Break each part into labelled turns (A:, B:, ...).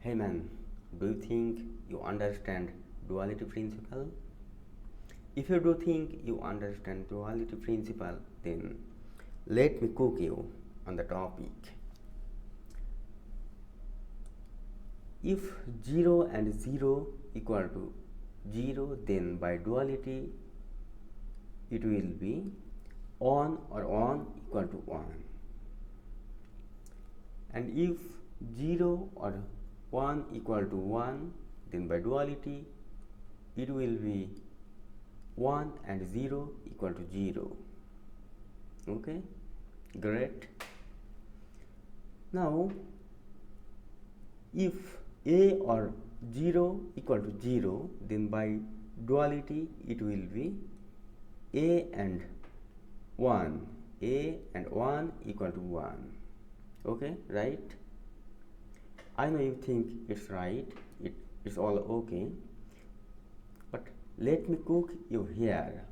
A: Hey man, do you think you understand duality principle? If you do think you understand duality principle, then let me cook you on the topic. If 0 and 0 equal to 0, then by duality it will be on or on equal to 1. And if 0 or 1 equal to 1, then by duality it will be 1 and 0 equal to 0. Okay, great. Now if a or 0 equal to 0, then by duality it will be a and 1, a and 1 equal to 1. Okay, right? I know you think it's right, it's all okay, but let me cook you here.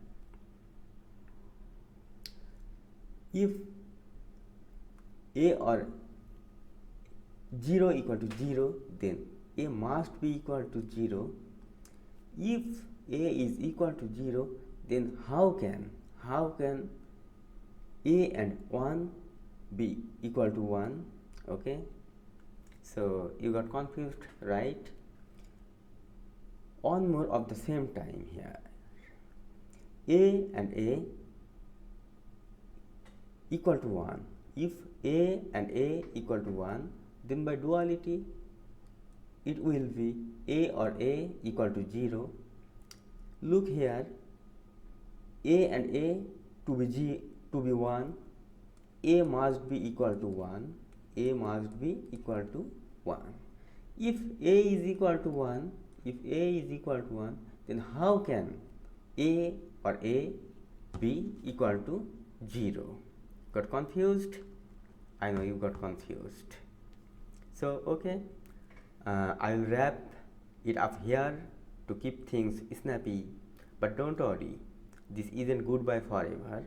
A: If a or 0 equal to 0, then a must be equal to 0. If a is equal to 0, then how can a and 1 be equal to 1? Okay, so you got confused, right? One more of the same time here. A and a equal to 1. If a and a equal to 1, then by duality it will be a or a equal to 0. Look here, a and a to be 1, a must be equal to 1, a must be equal to 1. If a is equal to 1, then how can a or a be equal to 0? Got confused? I know you got confused. So okay, I will wrap it up here to keep things snappy, but don't worry, this isn't goodbye forever.